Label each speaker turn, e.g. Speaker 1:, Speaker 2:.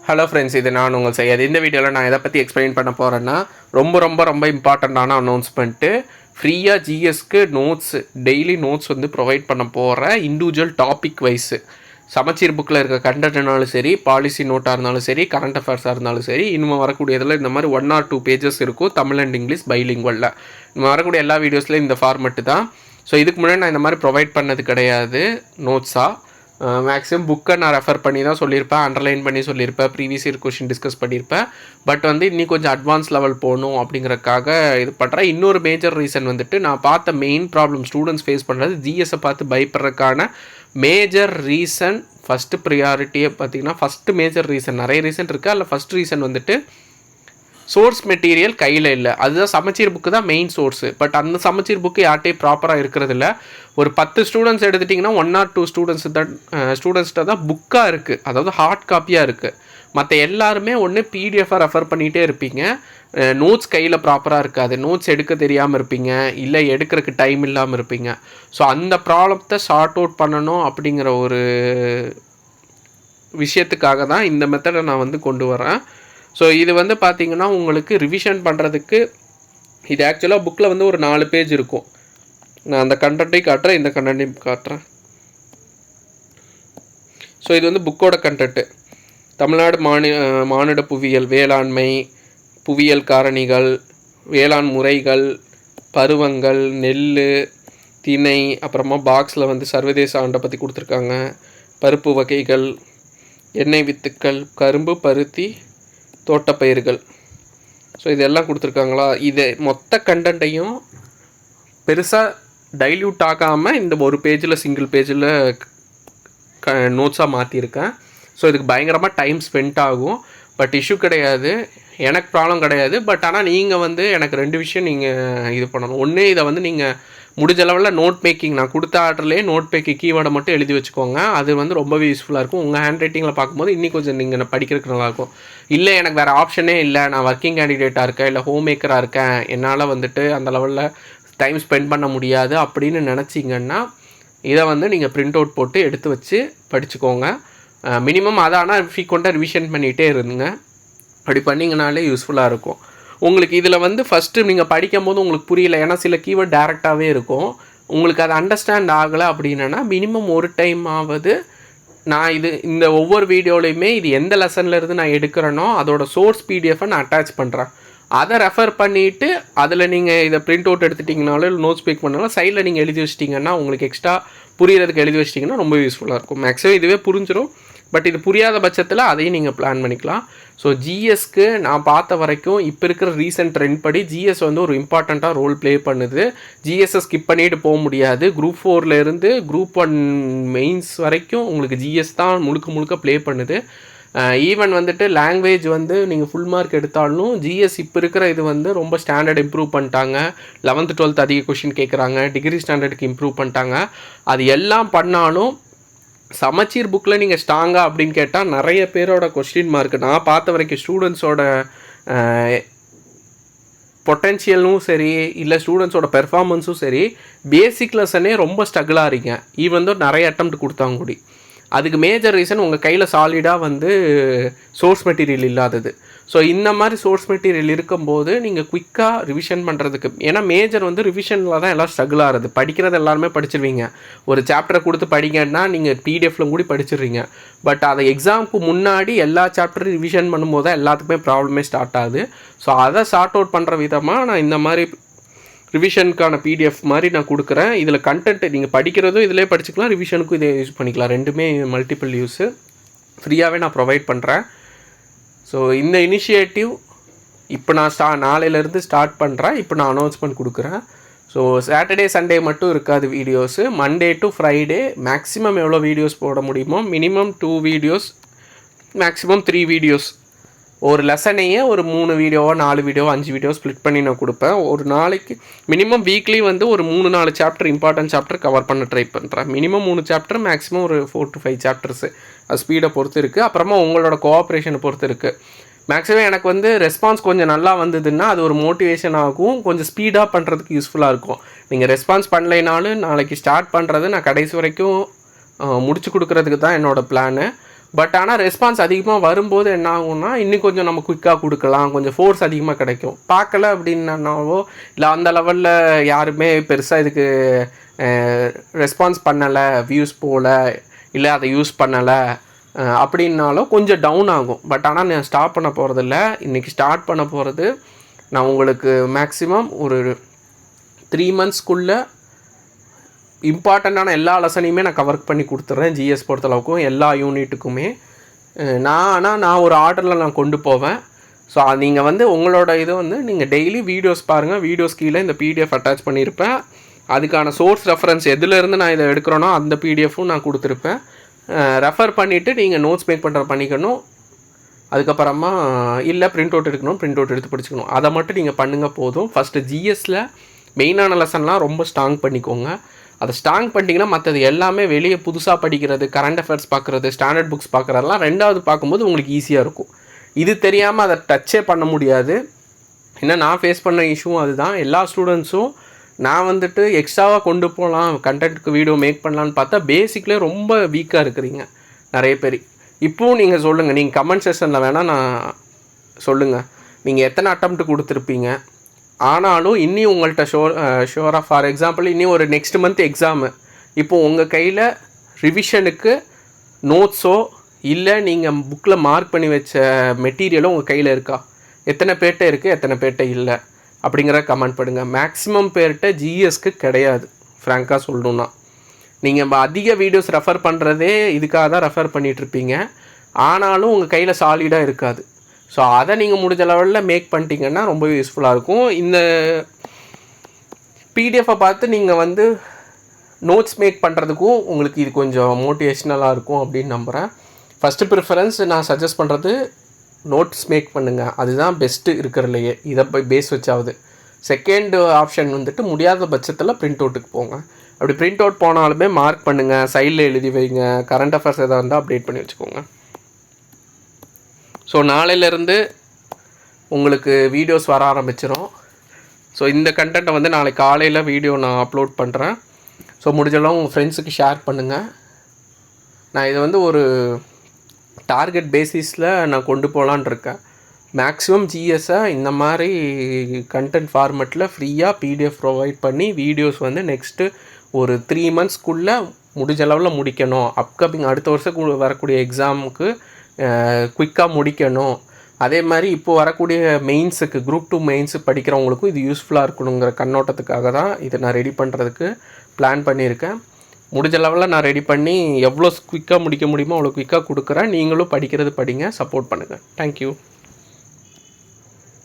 Speaker 1: Hello friends, இது நான் உங்கள் செய்யாது. இந்த வீடியோவில் நான் எதை பற்றி எக்ஸ்பிளைன் பண்ண போகிறேன்னா, ரொம்ப இம்பார்ட்டண்ட்டான அனௌன்ஸ்மெண்ட்டு. ஃப்ரீயாக ஜிஎஸ்க்கு நோட்ஸ், டெய்லி நோட்ஸ் வந்து ப்ரொவைட் பண்ண போகிறேன். இண்டிவிஜுவல் டாபிக் வைஸு சமச்சீர் புக்கில் இருக்க கண்டென்ட்னாலும் சரி, பாலிசி நோட்டாக இருந்தாலும் சரி, கரண்ட் அஃபேர்ஸாக இருந்தாலும் சரி, இன்னும் வரக்கூடியதில் இந்த மாதிரி 1 or 2 பேஜஸ் இருக்கும். தமிழ் அண்ட் இங்கிலீஷ் பைலிங்குவலில் இன்னும் வரக்கூடிய எல்லா வீடியோஸ்லையும் இந்த ஃபார்மெட்டு தான். ஸோ இதுக்கு முன்னாடி நான் இந்த மாதிரி ப்ரொவைட் பண்ணது கிடையாது நோட்ஸாக. மேக்ஸிமம் புக்கை நான் ரெஃபர் பண்ணி தான் சொல்லியிருப்பேன், அண்டர்லைன் பண்ணி சொல்லியிருப்பேன், ப்ரீவியஸ் இயர் கொஷின் டிஸ்கஸ் பண்ணியிருப்பேன். பட் வந்து இன்னும் கொஞ்சம் அட்வான்ஸ் லெவல் போகணும் அப்படிங்கிறக்காக இது பண்ணுறேன். இன்னொரு மேஜர் ரீசன் வந்துட்டு, நான் பார்த்த மெயின் ப்ராப்ளம் ஸ்டூடெண்ட்ஸ் ஃபேஸ் பண்ணுறது ஜிஎஸ்ஸை பார்த்து பயப்படுறதுக்கான மேஜர் ரீசன். ஃபஸ்ட்டு ப்ரியாரிட்டியே பார்த்திங்கன்னா, ஃபஸ்ட்டு மேஜர் ரீசன், நிறைய ரீசன் இருக்குது, அதில் ஃபஸ்ட் ரீசன் வந்துட்டு சோர்ஸ் மெட்டீரியல் கையில் இல்லை. அதுதான் சமச்சீர் புக்கு தான் மெயின் சோர்ஸு. பட் அந்த சமச்சீர் புக்கு யார்கிட்டையும் ப்ராப்பராக இருக்கிறதில்ல. ஒரு 10 ஸ்டூடெண்ட்ஸ் எடுத்துட்டிங்கன்னா 1 or 2 ஸ்டூடெண்ட்ஸ்கிட்ட தான் புக்காக இருக்குது, அதாவது ஹார்ட் காப்பியாக இருக்குது. மற்ற எல்லாருமே ஒன்று பிடிஎஃபாக ரெஃபர் பண்ணிகிட்டே இருப்பீங்க, நோட்ஸ் கையில் ப்ராப்பராக இருக்காது, நோட்ஸ் எடுக்க தெரியாமல் இருப்பீங்க, இல்லை எடுக்கிறதுக்கு டைம் இல்லாமல் இருப்பீங்க. ஸோ அந்த ப்ராப்ளத்தை சார்ட் அவுட் பண்ணணும் அப்படிங்கிற ஒரு விஷயத்துக்காக தான் இந்த மெத்தடை நான் வந்து கொண்டு வரேன். ஸோ இது வந்து பார்த்திங்கன்னா, உங்களுக்கு ரிவிஷன் பண்ணுறதுக்கு இது ஆக்சுவலாக புக்கில் வந்து ஒரு 4 பேஜ் இருக்கும். நான் அந்த கண்டென்ட்டையும் காட்டுறேன், இந்த கண்டென்ட்டையும் காட்டுறேன். ஸோ இது வந்து புக்கோட கண்டென்ட்டு. தமிழ்நாடு மானிட புவியியல், வேளாண்மை, புவியியல் காரணிகள், வேளாண் முறைகள், பருவங்கள், நெல், திணை, அப்புறமா பாக்ஸில் வந்து சர்வதேச ஆண்டை பற்றி கொடுத்துருக்காங்க, பருப்பு வகைகள், எண்ணெய் வித்துக்கள், கரும்பு, பருத்தி, தோட்டப்பயிர்கள். ஸோ இதெல்லாம் கொடுத்துருக்காங்களா. இது மொத்த கண்டென்ட்டையும் பெருசாக டைல்யூட் ஆகாமல் இந்த ஒரு பேஜில், சிங்கிள் பேஜில் நோட்ஸாக மாற்றிருக்கேன். ஸோ இதுக்கு பயங்கரமாக டைம் ஸ்பெண்ட் ஆகும். பட் இஷ்யூ கிடையாது, எனக்கு ப்ராப்ளம் கிடையாது. பட் ஆனால் நீங்கள் வந்து எனக்கு 2 விஷயம் நீங்கள் இது பண்ணணும். ஒன்று, இதை வந்து நீங்கள் முடிஞ்ச அளவில் நோட் மேக்கிங், நான் கொடுத்த ஆர்டர்லேயே நோட் மேக்கிங் கீவேர்டை மட்டும் எழுதி வச்சுக்கோங்க. அது வந்து ரொம்பவே யூஸ்ஃபுல்லாக இருக்கும். உங்கள் ஹேண்ட் ரைட்டிங்கில் பார்க்கும்போது இன்னும் கொஞ்சம் நீங்கள் படிக்கிறதுக்கு நல்லாயிருக்கும். இல்லை எனக்கு வேறு ஆப்ஷனே இல்லை, நான் ஒர்க்கிங் கேண்டிடேட்டாக இருக்கேன், இல்லை ஹோம் மேக்கராக இருக்கேன், என்னால் வந்துட்டு அந்த லெவலில் டைம் ஸ்பெண்ட் பண்ண முடியாது அப்படின்னு நினச்சிங்கன்னா, இதை வந்து நீங்கள் பிரிண்ட் அவுட் போட்டு எடுத்து வச்சு படிச்சுக்கோங்க. மினிமம் அதை ஆனால் ஃப்ரீக்வெண்ட்டாக ரிவிஷன் பண்ணிகிட்டே இருந்துங்க. அப்படி பண்ணிங்கனாலே யூஸ்ஃபுல்லாக இருக்கும் உங்களுக்கு. இதில் வந்து ஃபஸ்ட்டு நீங்கள் படிக்கும் போது உங்களுக்கு புரியல, ஏன்னா சில கீவேர்ட் டேரெக்டாகவே இருக்கும். உங்களுக்கு அதை அண்டர்ஸ்டாண்ட் ஆகலை அப்படின்னா மினிமம் ஒரு டைம் ஆவது நான் இந்த ஒவ்வொரு வீடியோலையுமே இது எந்த லெசன்லேருந்து நான் எடுக்கிறேனோ அதோட சோர்ஸ் பிடிஎஃபை நான் அட்டாச் பண்ணுறேன். அதை ரெஃபர் பண்ணிவிட்டு அதில் நீங்கள் இதை பிரிண்ட் அவுட் எடுத்துட்டிங்கனாலும், இல்லை நோட்ஸ் பிக் பண்ணாலும் சைடில் நீங்கள் எழுதி வச்சிட்டிங்கன்னா, உங்களுக்கு எக்ஸ்ட்ரா புரிகிறதுக்கு எழுதி வச்சிட்டிங்கன்னா ரொம்ப யூஸ்ஃபுல்லாக இருக்கும். மேக்ஸிமம் இதுவே புரிஞ்சிடும். பட் இது புரியாத பட்சத்தில் அதையும் நீங்கள் பிளான் பண்ணிக்கலாம். ஸோ ஜிஎஸ்க்கு நான் பார்த்த வரைக்கும் இப்போ இருக்கிற ரீசன்ட் ட்ரெண்ட் படி ஜிஎஸ் வந்து ஒரு இம்பார்ட்டண்ட்டாக ரோல் ப்ளே பண்ணுது. ஜிஎஸ்ஸை ஸ்கிப் பண்ணிட்டு போக முடியாது. Group 4லேருந்து Group 1 மெயின்ஸ் வரைக்கும் உங்களுக்கு ஜிஎஸ் தான் முழுக்க ப்ளே பண்ணுது. ஈவன் வந்துட்டு லாங்குவேஜ் வந்து நீங்கள் ஃபுல் மார்க் எடுத்தாலும் ஜிஎஸ் இப்போ இருக்கிற இது வந்து ரொம்ப ஸ்டாண்டர்ட் இம்ப்ரூவ் பண்ணிட்டாங்க. 11th 12th அதிக கொஷின் கேட்குறாங்க, டிகிரி ஸ்டாண்டர்டுக்கு இம்ப்ரூவ் பண்ணிட்டாங்க. அது எல்லாம் பண்ணாலும் சமச்சீர் புக்கில் நீங்கள் ஸ்ட்ராங்காக அப்படின்னு கேட்டால் நிறைய பேரோட கொஸ்டின் மார்க், நான் பார்த்த வரைக்கும் ஸ்டூடெண்ட்ஸோட பொட்டென்ஷியலும் சரி, இல்லை ஸ்டூடெண்ட்ஸோட பெர்ஃபார்மன்ஸும் சரி, பேசிக் லெசனே ரொம்ப ஸ்ட்ரகிளாக இருங்க. ஈவன் தான் நிறைய அட்டெம்ப்ட் கொடுத்தாங்க கூடி. அதுக்கு மேஜர் ரீசன் உங்கள் கையில் சாலிடாக வந்து சோர்ஸ் மெட்டீரியல் இல்லாதது. ஸோ இந்த மாதிரி சோர்ஸ் மெட்டீரியல் இருக்கும்போது நீங்கள் குயிக்காக ரிவிஷன் பண்ணுறதுக்கு, ஏன்னா மேஜர் வந்து ரிவிஷனில் தான் எல்லாம் ஸ்ட்ரகிள் ஆகிறது. படிக்கிறது எல்லாருமே படிச்சிருவீங்க. ஒரு சாப்டரை கொடுத்து படிங்கன்னா நீங்கள் பிடிஎஃப்ல கூட படிச்சிடுறீங்க. பட் அதை எக்ஸாமுக்கு முன்னாடி எல்லா சாப்டரும் ரிவிஷன் பண்ணும்போது தான் எல்லாத்துக்குமே ப்ராப்ளமே ஸ்டார்ட் ஆகுது. ஸோ அதை சார்ட் அவுட் பண்ணுற விதமாக நான் இந்த மாதிரி ரிவிஷனுக்கான பிடிஎஃப் மாதிரி நான் கொடுக்குறேன். இதில் கண்டென்ட் நீங்கள் படிக்கிறதும் இதிலே படிச்சுக்கலாம், ரிவிஷனுக்கும் இதை யூஸ் பண்ணிக்கலாம். ரெண்டுமே மல்டிபிள் யூஸு ஃப்ரீயாகவே நான் ப்ரொவைட் பண்ணுறேன். ஸோ இந்த இனிஷியேட்டிவ் இப்போ நான் நாளையிலேருந்து ஸ்டார்ட் பண்ணுறேன். இப்போ நான் அனௌன்ஸ்மெண்ட் கொடுக்குறேன். ஸோ சாட்டர்டே சண்டே மட்டும் இருக்காது videos. Monday to Friday maximum எவ்வளோ வீடியோஸ் போட முடியுமோ, மினிமம் 2 வீடியோஸ், மேக்ஸிமம் 3 வீடியோஸ். ஒரு லெசனையே ஒரு 3 வீடியோவோ 4 வீடியோவோ 5 வீடியோ ஸ்ப்ளிட் பண்ணி நான் கொடுப்பேன். ஒரு நாளைக்கு மினிமம் வீக்லி வந்து ஒரு 3-4 சாப்டர், இம்பார்ட்டன்ட் சாப்டர் கவர் பண்ண ட்ரை பண்ணுறேன். மினிமம் 3 சாப்டர், மேக்ஸிமம் ஒரு 4 to 5 சாப்டர்ஸு. அது ஸ்பீடை பொறுத்து இருக்குது. அப்புறமா உங்களோட கோஆப்ரேஷனை பொறுத்து இருக்குது. மேக்ஸிமம் எனக்கு வந்து ரெஸ்பான்ஸ் கொஞ்சம் நல்லா வந்ததுன்னா அது ஒரு மோட்டிவேஷன் ஆகும், கொஞ்சம் ஸ்பீடாக பண்ணுறதுக்கு யூஸ்ஃபுல்லாக இருக்கும். நீங்கள் ரெஸ்பான்ஸ் பண்ணலைனாலும் நாளைக்கு ஸ்டார்ட் பண்ணுறது நான் கடைசி வரைக்கும் முடிச்சு கொடுக்குறதுக்கு தான் என்னோடய பிளானு. பட் ஆனால் ரெஸ்பான்ஸ் அதிகமாக வரும்போது என்ன ஆகும்னா இன்னும் கொஞ்சம் நம்ம குயிக்காக கொடுக்கலாம், கொஞ்சம் ஃபோர்ஸ் அதிகமாக கிடைக்கும். பார்க்கல அப்படின்னாவோ இல்லை அந்த லெவலில் யாருமே பெருசாக இதுக்கு ரெஸ்பான்ஸ் பண்ணலை, வியூஸ் போகல, இல்லை அதை யூஸ் பண்ணலை அப்படின்னாலும் கொஞ்சம் டவுன் ஆகும். பட் ஆனால் நான் ஸ்டாப் பண்ண போகிறதில்ல. இன்றைக்கி ஸ்டார்ட் பண்ண போகிறது நான் உங்களுக்கு மேக்ஸிமம் ஒரு 3 monthsக்குள்ளே இம்பார்ட்டண்ட்டான எல்லா லெசனையுமே நான் கவர் பண்ணி கொடுத்துட்றேன். ஜிஎஸ் பொறுத்தளவுக்கும் எல்லா யூனிட்டுக்குமே நான் ஒரு ஆர்டரில் நான் கொண்டு போவேன். ஸோ நீங்கள் வந்து உங்களோட இதை வந்து நீங்கள் டெய்லி வீடியோஸ் பாருங்கள். வீடியோஸ் கீழே இந்த பிடிஎஃப் அட்டாச் பண்ணியிருப்பேன். அதுக்கான சோர்ஸ் ரெஃபரன்ஸ் எதுலேருந்து நான் இதை எடுக்கிறேனோ அந்த பிடிஎஃப்பும் நான் கொடுத்துருப்பேன். ரெஃபர் பண்ணிவிட்டு நீங்கள் நோட்ஸ் மேக் பண்ணிக்கணும். அதுக்கப்புறமா இல்லை பிரிண்ட் அவுட் எடுக்கணும், பிரிண்ட் அவுட் எடுத்து படிச்சுக்கணும். அதை மட்டும் நீங்கள் பண்ணுங்கள் போதும். ஃபஸ்ட்டு ஜிஎஸ்சில் மெயினான லெசன்லாம் ரொம்ப ஸ்ட்ராங் பண்ணிக்கோங்க. அதை ஸ்ட்ராங் பண்ணிட்டீங்கன்னா மற்றது எல்லாமே வெளியே புதுசாக படிக்கிறது, கரண்ட் அஃபேர்ஸ் பார்க்குறது, ஸ்டாண்டர்ட் புக்ஸ் பார்க்குறதெல்லாம் ரெண்டாவது பார்க்கும்போது உங்களுக்கு ஈஸியாக இருக்கும். இது தெரியாமல் அதை டச்சே பண்ண முடியாது. ஏன்னா நான் ஃபேஸ் பண்ண இஷ்யூவும் அதுதான். எல்லா ஸ்டூடெண்ட்ஸும் நான் வந்துட்டு எக்ஸ்ட்ராவாக கொண்டு போகலாம், கண்டென்ட்டுக்கு வீடியோ மேக் பண்ணலான்னு பார்த்தா பேசிக்லேயே ரொம்ப வீக்காக இருக்கிறீங்க நிறைய பேர். இப்போவும் நீங்கள் சொல்லுங்கள், நீங்கள் கமெண்ட் செக்ஷனில் வேணால் நான் சொல்லுங்கள் நீங்கள் எத்தனை அட்டெம்ப்ட் கொடுத்துருப்பீங்க. ஆனாலும் இன்னும் உங்கள்கிட்ட ஷோராக ஃபார் எக்ஸாம்பிள் இன்னும் ஒரு நெக்ஸ்ட் மந்த் எக்ஸாமு, இப்போது உங்கள் கையில் ரிவிஷனுக்கு நோட்ஸோ இல்லை நீங்கள் புக்கில் மார்க் பண்ணி வச்ச மெட்டீரியலும் உங்கள் கையில் இருக்கா? எத்தனை பேர்கிட்ட இருக்குது, எத்தனை பேர்கிட்ட இல்லை அப்படிங்கிற கமெண்ட் பண்ணுங்கள். மேக்ஸிமம் பேர்கிட்ட ஜிஎஸ்க்கு கிடையாது. ஃப்ராங்காக சொல்லணுன்னா நீங்கள் அதிக வீடியோஸ் ரெஃபர் பண்ணுறதே இதுக்காக தான் ரெஃபர் பண்ணிகிட்ருப்பீங்க. ஆனாலும் உங்கள் கையில் சாலிடாக இருக்காது. ஸோ அதை நீங்கள் முடிஞ்ச லெவலில் மேக் பண்ணிட்டீங்கன்னா ரொம்ப யூஸ்ஃபுல்லாக இருக்கும். இந்த பிடிஎஃப்பை பார்த்து நீங்கள் வந்து நோட்ஸ் மேக் பண்ணுறதுக்கும் உங்களுக்கு இது கொஞ்சம் மோட்டிவேஷ்னலாக இருக்கும் அப்படின்னு நம்புகிறேன். ஃபஸ்ட்டு ப்ரிஃபரன்ஸ் நான் சஜஸ்ட் பண்ணுறது நோட்ஸ் மேக் பண்ணுங்கள். அதுதான் பெஸ்ட்டு இருக்கிறதுலையே, இதை பேஸ் வச்சாவது. செகண்ட் ஆப்ஷன் வந்துட்டு முடியாத பட்சத்தில் பிரிண்ட் அவுட்டுக்கு போங்க. அப்படி பிரிண்ட் அவுட் போனாலுமே மார்க் பண்ணுங்கள், சைடில் எழுதி வைங்க, கரண்ட் அஃபேர்ஸ் எதாவது இருந்தால் அப்டேட் பண்ணி வச்சுக்கோங்க. ஸோ நாளையிலேருந்து உங்களுக்கு வீடியோஸ் வர ஆரம்பிச்சிடும். ஸோ இந்த கண்டென்ட்டை வந்து நாளைக்கு காலையில் வீடியோ நான் அப்லோட் பண்ணுறேன். ஸோ முடிஞ்சளவு உங்கள் ஃப்ரெண்ட்ஸுக்கு ஷேர் பண்ணுங்கள். நான் இதை வந்து ஒரு டார்கெட் பேசிஸில் நான் கொண்டு போகலான் இருக்கேன். மேக்ஸிமம் ஜிஎஸ்ஸை இந்த மாதிரி கண்டென்ட் ஃபார்மெட்டில் ஃப்ரீயாக பிடிஎஃப் ப்ரொவைட் பண்ணி வீடியோஸ் வந்து நெக்ஸ்ட்டு ஒரு 3 monthsக்குள்ளே முடிஞ்ச அளவில் முடிக்கணும். அப்கமிங் அடுத்த வருஷம் வரக்கூடிய எக்ஸாமுக்கு குயிக்காக முடிக்கணும். அதே மாதிரி இப்போது வரக்கூடிய மெயின்ஸுக்கு குரூப் 2 மெயின்ஸு படிக்கிறவங்களுக்கும் இது யூஸ்ஃபுல்லாக இருக்கணுங்கிற கண்ணோட்டத்துக்காக தான் இதை நான் ரெடி பண்ணுறதுக்கு பிளான் பண்ணியிருக்கேன். முடிஞ்ச லெவலில் நான் ரெடி பண்ணி எவ்வளோ குயிக்காக முடிக்க முடியுமோ அவ்வளோ குயிக்காக கொடுக்குறேன். நீங்களும் படிக்கிறது படிங்க, சப்போர்ட் பண்ணுங்கள். தேங்க்யூ.